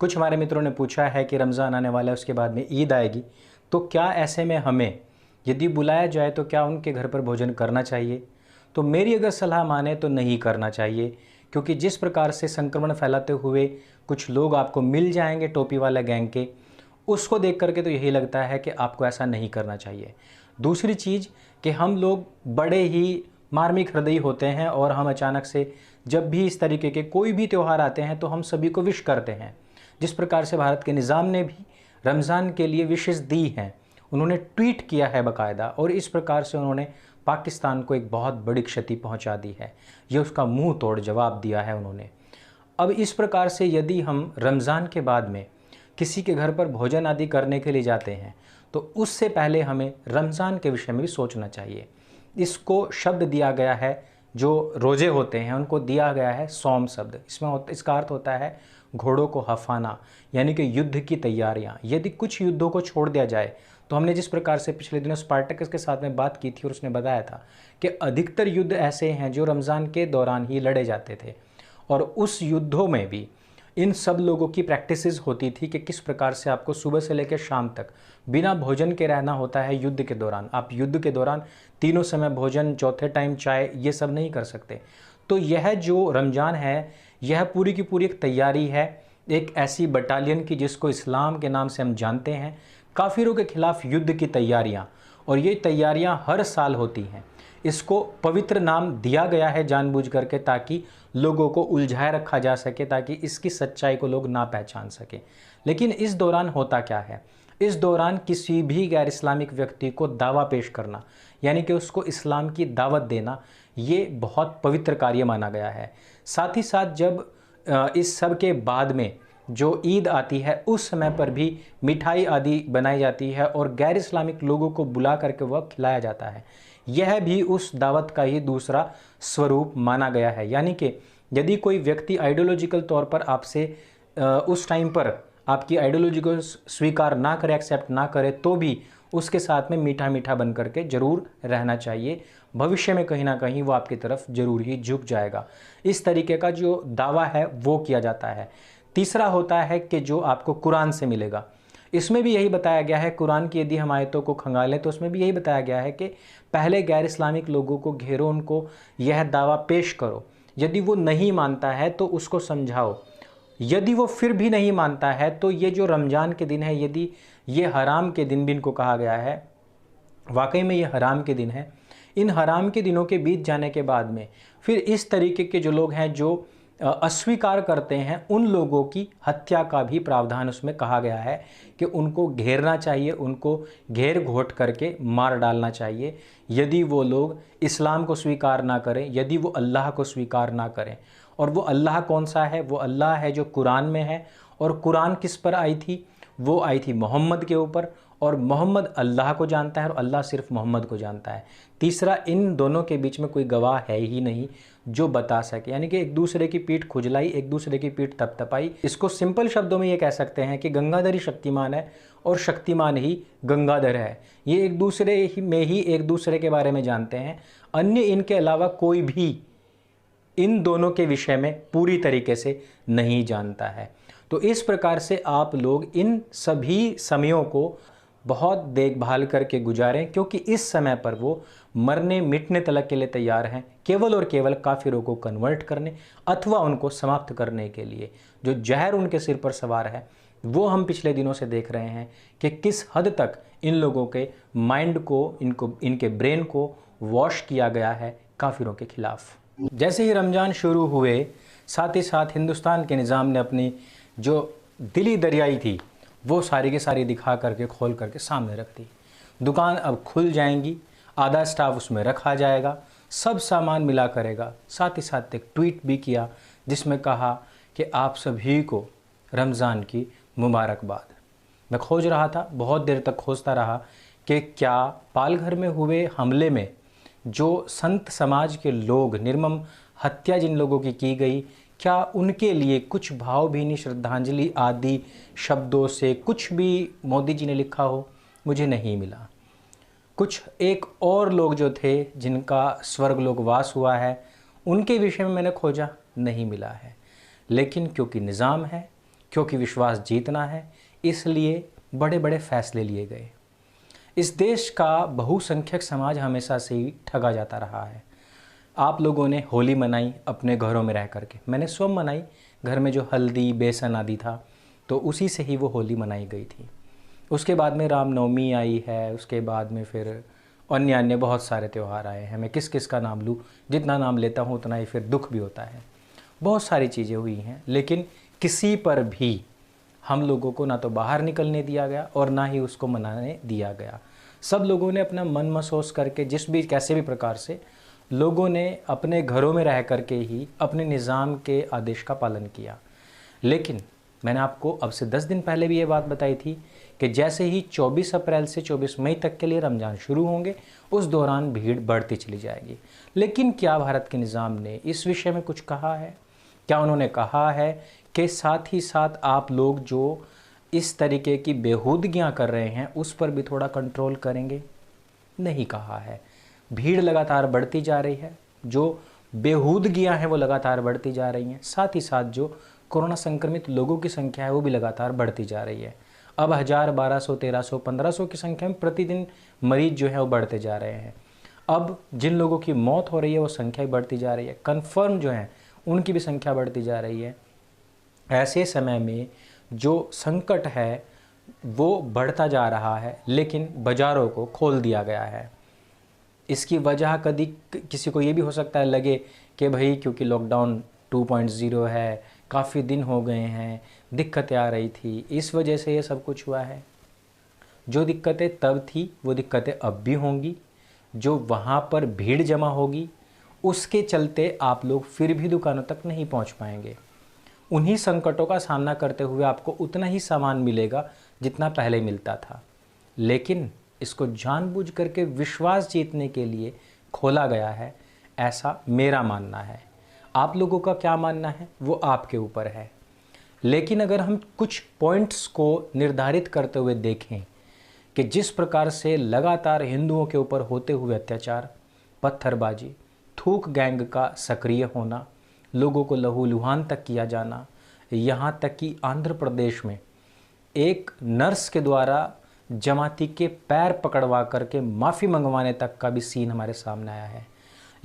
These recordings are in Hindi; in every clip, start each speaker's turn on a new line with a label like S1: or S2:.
S1: कुछ हमारे मित्रों ने पूछा है कि रमज़ान आने वाला है, उसके बाद में ईद आएगी, तो क्या ऐसे में हमें यदि बुलाया जाए तो क्या उनके घर पर भोजन करना चाहिए? तो मेरी अगर सलाह माने तो नहीं करना चाहिए, क्योंकि जिस प्रकार से संक्रमण फैलाते हुए कुछ लोग आपको मिल जाएंगे टोपी वाला गैंग के, उसको देख करके तो यही लगता है कि आपको ऐसा नहीं करना चाहिए। दूसरी चीज़ कि हम लोग बड़े ही मार्मिक हृदयी होते हैं और हम अचानक से जब भी इस तरीके के कोई भी त्यौहार आते हैं तो हम सभी को विश करते हैं। जिस प्रकार से भारत के निज़ाम ने भी रमज़ान के लिए विशेष दी हैं, उन्होंने ट्वीट किया है बाकायदा, और इस प्रकार से उन्होंने पाकिस्तान को एक बहुत बड़ी क्षति पहुंचा दी है। ये उसका मुंह तोड़ जवाब दिया है उन्होंने। अब इस प्रकार से यदि हम रमज़ान के बाद में किसी के घर पर भोजन आदि करने के लिए जाते हैं तो उससे पहले हमें रमज़ान के विषय में भी सोचना चाहिए। इसको शब्द दिया गया है, जो रोज़े होते हैं उनको दिया गया है सौम शब्द। इसका अर्थ होता है घोड़ों को हफाना, यानी कि युद्ध की तैयारियां। यदि कुछ युद्धों को छोड़ दिया जाए तो हमने जिस प्रकार से पिछले दिनों स्पार्टकस के साथ में बात की थी और उसने बताया था कि अधिकतर युद्ध ऐसे हैं जो रमज़ान के दौरान ही लड़े जाते थे, और उस युद्धों में भी इन सब लोगों की प्रैक्टिसेस होती थी कि किस प्रकार से आपको सुबह से लेकर शाम तक बिना भोजन के रहना होता है युद्ध के दौरान। आप युद्ध के दौरान तीनों समय भोजन, चौथे टाइम चाय, ये सब नहीं कर सकते। तो यह जो रमज़ान है, यह पूरी की पूरी एक तैयारी है, एक ऐसी बटालियन की जिसको इस्लाम के नाम से हम जानते हैं, काफिरों के खिलाफ युद्ध की तैयारियाँ। और ये तैयारियाँ हर साल होती हैं। इसको पवित्र नाम दिया गया है जानबूझ करके, ताकि लोगों को उलझाए रखा जा सके, ताकि इसकी सच्चाई को लोग ना पहचान सकें। लेकिन इस दौरान होता क्या है? इस दौरान किसी भी गैर इस्लामिक व्यक्ति को दावा पेश करना, यानी कि उसको इस्लाम की दावत देना, ये बहुत पवित्र कार्य माना गया है। साथ ही साथ जब इस सब के बाद में जो ईद आती है उस समय पर भी मिठाई आदि बनाई जाती है और गैर इस्लामिक लोगों को बुला करके वह खिलाया जाता है। यह भी उस दावत का ही दूसरा स्वरूप माना गया है। यानी कि यदि कोई व्यक्ति आइडियोलॉजिकल तौर पर आपसे उस टाइम पर आपकी आइडियोलॉजी को स्वीकार ना करे, एक्सेप्ट ना करे, तो भी उसके साथ में मीठा मीठा बन करके जरूर रहना चाहिए। भविष्य में कहीं ना कहीं वो आपकी तरफ जरूर ही झुक जाएगा। इस तरीके का जो दावा है वो किया जाता है। तीसरा होता है कि जो आपको कुरान से मिलेगा, इसमें भी यही बताया गया है। कुरान की यदि हम आयतों को खंगालें तो उसमें भी यही बताया गया है कि पहले गैर इस्लामिक लोगों को घेरो, उनको यह दावा पेश करो। यदि वो नहीं मानता है तो उसको समझाओ। यदि वो फिर भी नहीं मानता है तो ये जो रमज़ान के दिन है, यदि ये हराम के दिन भी इनको कहा गया है, वाकई में ये हराम के दिन है। इन हराम के दिनों के बीत जाने के बाद में फिर इस तरीके के जो लोग हैं जो अस्वीकार करते हैं, उन लोगों की हत्या का भी प्रावधान उसमें कहा गया है कि उनको घेरना चाहिए, उनको घेर घोट करके मार डालना चाहिए यदि वो लोग इस्लाम को स्वीकार ना करें, यदि वो अल्लाह को स्वीकार ना करें। और वो अल्लाह कौन सा है? वो अल्लाह है जो कुरान में है। और कुरान किस पर आई थी? वो आई थी मोहम्मद के ऊपर, और मोहम्मद अल्लाह को जानता है और अल्लाह सिर्फ मोहम्मद को जानता है। तीसरा, इन दोनों के बीच में कोई गवाह है ही नहीं जो बता सके। यानी कि एक दूसरे की पीठ खुजलाई, एक दूसरे की पीठ थपथपाई। इसको सिंपल शब्दों में ये कह सकते हैं कि गंगाधर ही शक्तिमान है और शक्तिमान ही गंगाधर है। ये एक दूसरे में ही एक दूसरे के बारे में जानते हैं, अन्य इनके अलावा कोई भी इन दोनों के विषय में पूरी तरीके से नहीं जानता है। तो इस प्रकार से आप लोग इन सभी समयों को बहुत देखभाल करके गुजारें, क्योंकि इस समय पर वो मरने मिटने तलक के लिए तैयार हैं, केवल और केवल काफिरों को कन्वर्ट करने अथवा उनको समाप्त करने के लिए। जो जहर उनके सिर पर सवार है वो हम पिछले दिनों से देख रहे हैं कि किस हद तक इन लोगों के माइंड को, इनके ब्रेन को वॉश किया गया है काफिरों के खिलाफ। जैसे ही रमज़ान शुरू हुए, साथ ही साथ हिंदुस्तान के निज़ाम ने अपनी जो दिली दरियाई थी वो सारी की सारी दिखा करके, खोल करके सामने रख दी। दुकान अब खुल जाएंगी, आधा स्टाफ उसमें रखा जाएगा, सब सामान मिला करेगा। साथ ही साथ एक ट्वीट भी किया जिसमें कहा कि आप सभी को रमज़ान की मुबारकबाद। मैं खोज रहा था, बहुत देर तक खोजता रहा कि क्या पालघर में हुए हमले में जो संत समाज के लोग, निर्मम हत्या जिन लोगों की गई, क्या उनके लिए कुछ भावभीनी श्रद्धांजलि आदि शब्दों से कुछ भी मोदी जी ने लिखा हो? मुझे नहीं मिला। कुछ एक और लोग जो थे जिनका स्वर्ग लोकवास हुआ है, उनके विषय में मैंने खोजा, नहीं मिला है। लेकिन क्योंकि निज़ाम है, क्योंकि विश्वास जीतना है, इसलिए बड़े बड़े फैसले लिए गए। इस देश का बहुसंख्यक समाज हमेशा से ही ठगा जाता रहा है। आप लोगों ने होली मनाई अपने घरों में रह करके, मैंने स्वयं मनाई, घर में जो हल्दी बेसन आदि था तो उसी से ही वो होली मनाई गई थी। उसके बाद में रामनवमी आई है, उसके बाद में फिर अन्य अन्य बहुत सारे त्यौहार आए हैं। मैं किस किस का नाम लूँ, जितना नाम लेता हूँ उतना ही फिर दुख भी होता है। बहुत सारी चीज़ें हुई हैं, लेकिन किसी पर भी हम लोगों को ना तो बाहर निकलने दिया गया और ना ही उसको मनाने दिया गया। सब लोगों ने अपना मन महसूस करके, जिस भी कैसे भी प्रकार से लोगों ने अपने घरों में रह करके ही अपने निज़ाम के आदेश का पालन किया। लेकिन मैंने आपको अब से 10 दिन पहले भी ये बात बताई थी कि जैसे ही 24 अप्रैल से 24 मई तक के लिए रमज़ान शुरू होंगे, उस दौरान भीड़ बढ़ती चली जाएगी। लेकिन क्या भारत के निज़ाम ने इस विषय में कुछ कहा है? क्या उन्होंने कहा है कि साथ ही साथ आप लोग जो इस तरीके की बेहूदगियाँ कर रहे हैं उस पर भी थोड़ा कंट्रोल करेंगे? नहीं कहा है। भीड़ लगातार बढ़ती जा रही है, जो बेहूदगियाँ हैं वो लगातार बढ़ती जा रही हैं। साथ ही साथ जो कोरोना संक्रमित लोगों की संख्या है वो भी लगातार बढ़ती जा रही है। अब 1000, 1200, 1300, 1500 की संख्या में प्रतिदिन मरीज जो है वो बढ़ते जा रहे हैं। अब जिन लोगों की मौत हो रही है वो संख्या भी बढ़ती जा रही है, कन्फर्म जो हैं उनकी भी संख्या बढ़ती जा रही है। ऐसे समय में जो संकट है वो बढ़ता जा रहा है, लेकिन बाज़ारों को खोल दिया गया है। इसकी वजह कभी किसी को ये भी हो सकता है लगे कि भाई क्योंकि लॉकडाउन 2.0 है, काफ़ी दिन हो गए हैं, दिक्कतें आ रही थी, इस वजह से ये सब कुछ हुआ है। जो दिक्कतें तब थी वो दिक्कतें अब भी होंगी। जो वहाँ पर भीड़ जमा होगी उसके चलते आप लोग फिर भी दुकानों तक नहीं पहुँच पाएंगे। उन्हीं संकटों का सामना करते हुए आपको उतना ही सामान मिलेगा जितना पहले मिलता था। लेकिन इसको जानबूझ करके विश्वास जीतने के लिए खोला गया है, ऐसा मेरा मानना है। आप लोगों का क्या मानना है वो आपके ऊपर है। लेकिन अगर हम कुछ पॉइंट्स को निर्धारित करते हुए देखें कि जिस प्रकार से लगातार हिंदुओं के ऊपर होते हुए अत्याचार, पत्थरबाजी, थूक गैंग का सक्रिय होना, लोगों को लहूलुहान तक किया जाना, यहाँ तक कि आंध्र प्रदेश में एक नर्स के द्वारा जमाती के पैर पकड़वा करके माफ़ी मंगवाने तक का भी सीन हमारे सामने आया है।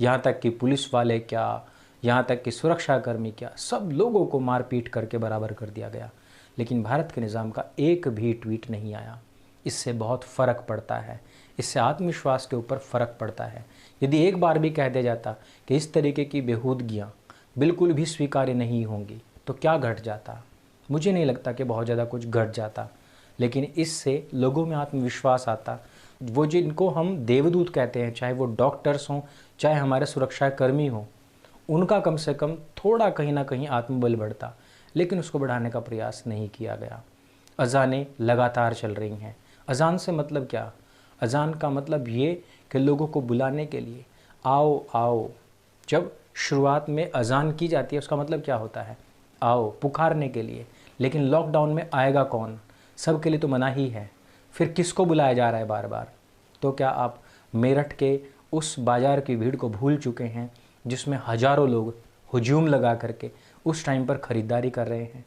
S1: यहाँ तक कि पुलिस वाले क्या, यहाँ तक कि सुरक्षाकर्मी क्या, सब लोगों को मार पीट करके बराबर कर दिया गया। लेकिन भारत के निज़ाम का एक भी ट्वीट नहीं आया। इससे बहुत फ़र्क पड़ता है, इससे आत्मविश्वास के ऊपर फ़र्क पड़ता है। यदि एक बार भी कह दिया जाता कि इस तरीके की बेहूदगियाँ बिल्कुल भी स्वीकार्य नहीं होंगी तो क्या घट जाता? मुझे नहीं लगता कि बहुत ज़्यादा कुछ घट जाता, लेकिन इससे लोगों में आत्मविश्वास आता। वो जिनको हम देवदूत कहते हैं, चाहे वो डॉक्टर्स हों, चाहे हमारे सुरक्षाकर्मी हों, उनका कम से कम थोड़ा कहीं ना कहीं आत्मबल बढ़ता। लेकिन उसको बढ़ाने का प्रयास नहीं किया गया। अज़ानें लगातार चल रही हैं। अज़ान से मतलब क्या? अज़ान का मतलब ये कि लोगों को बुलाने के लिए आओ आओ। जब शुरुआत में अज़ान की जाती है उसका मतलब क्या होता है? आओ, पुकारने के लिए। लेकिन लॉकडाउन में आएगा कौन? सब के लिए तो मना ही है। फिर किसको बुलाया जा रहा है बार बार? तो क्या आप मेरठ के उस बाज़ार की भीड़ को भूल चुके हैं जिसमें हज़ारों लोग हुजूम लगा करके उस टाइम पर ख़रीदारी कर रहे हैं?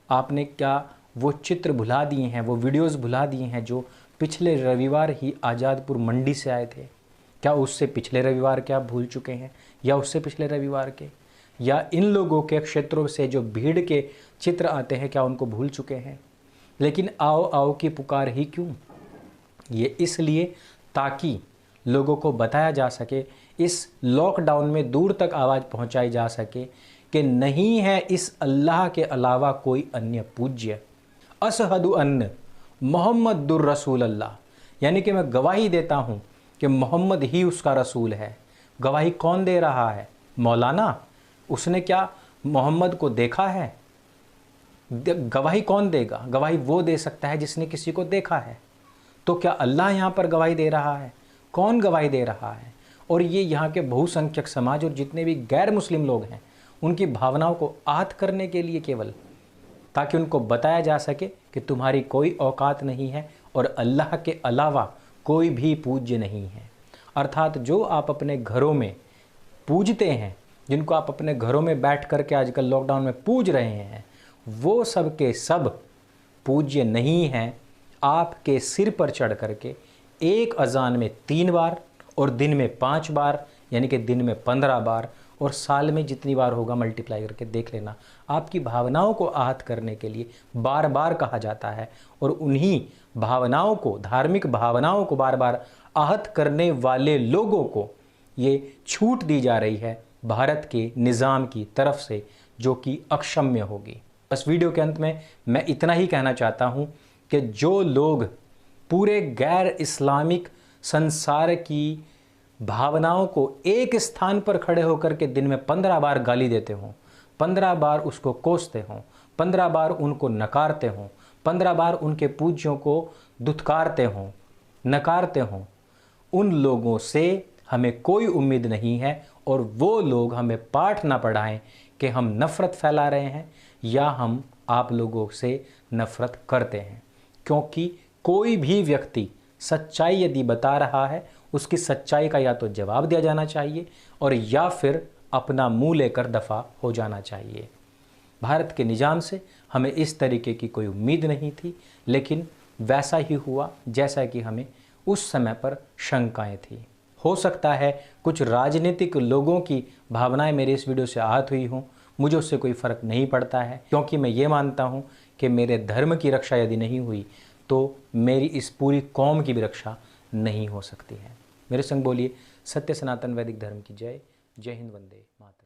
S1: आपने क्या वो चित्र भुला दिए हैं, वो वीडियोस भुला दिए हैं जो पिछले रविवार ही आज़ादपुर मंडी से आए थे? क्या उससे पिछले रविवार के आप भूल चुके हैं, या उससे पिछले रविवार के, या इन लोगों के क्षेत्रों से जो भीड़ के चित्र आते हैं क्या उनको भूल चुके हैं? लेकिन आओ आओ की पुकार ही क्यों? ये इसलिए ताकि लोगों को बताया जा सके, इस लॉकडाउन में दूर तक आवाज़ पहुंचाई जा सके कि नहीं है इस अल्लाह के अलावा कोई अन्य पूज्य। असहदु अन्न मोहम्मदुर रसूल अल्लाह, यानी कि मैं गवाही देता हूँ कि मोहम्मद ही उसका रसूल है। गवाही कौन दे रहा है? मौलाना? उसने क्या मोहम्मद को देखा है? गवाही कौन देगा? गवाही वो दे सकता है जिसने किसी को देखा है। तो क्या अल्लाह यहाँ पर गवाही दे रहा है? कौन गवाही दे रहा है? और ये यहाँ के बहुसंख्यक समाज और जितने भी गैर मुस्लिम लोग हैं उनकी भावनाओं को आहत करने के लिए, केवल ताकि उनको बताया जा सके कि तुम्हारी कोई औकात नहीं है और अल्लाह के अलावा कोई भी पूज्य नहीं है। अर्थात जो आप अपने घरों में पूजते हैं, जिनको आप अपने घरों में बैठ कर के आजकल लॉकडाउन में पूज रहे हैं, वो सब के सब पूज्य नहीं हैं आपके सिर पर चढ़ करके एक अजान में 3 बार और दिन में 5 बार, यानी कि दिन में 15 बार और साल में जितनी बार होगा मल्टीप्लाई करके देख लेना। आपकी भावनाओं को आहत करने के लिए बार बार कहा जाता है और उन्हीं भावनाओं को, धार्मिक भावनाओं को बार बार आहत करने वाले लोगों को ये छूट दी जा रही है भारत के निज़ाम की तरफ से, जो कि अक्षम्य होगी। बस वीडियो के अंत में मैं इतना ही कहना चाहता हूँ कि जो लोग पूरे गैर इस्लामिक संसार की भावनाओं को एक स्थान पर खड़े होकर के दिन में 15 बार गाली देते हों, 15 बार उसको कोसते हों, 15 बार उनको नकारते हों, 15 बार उनके पूज्यों को दुत्कारते हों, नकारते हों, उन लोगों से हमें कोई उम्मीद नहीं है। और वो लोग हमें पाठ ना पढ़ाएं कि हम नफ़रत फैला रहे हैं या हम आप लोगों से नफ़रत करते हैं, क्योंकि कोई भी व्यक्ति सच्चाई यदि बता रहा है उसकी सच्चाई का या तो जवाब दिया जाना चाहिए और या फिर अपना मुंह लेकर दफ़ा हो जाना चाहिए। भारत के निज़ाम से हमें इस तरीके की कोई उम्मीद नहीं थी, लेकिन वैसा ही हुआ जैसा कि हमें उस समय पर शंकाएं थी। हो सकता है कुछ राजनीतिक लोगों की भावनाएं मेरे इस वीडियो से आहत हुई हों, मुझे उससे कोई फ़र्क नहीं पड़ता है, क्योंकि मैं ये मानता हूं कि मेरे धर्म की रक्षा यदि नहीं हुई तो मेरी इस पूरी कौम की भी रक्षा नहीं हो सकती है। मेरे संग बोलिए सत्य सनातन वैदिक धर्म की जय। जय हिंद, वंदे मातरम।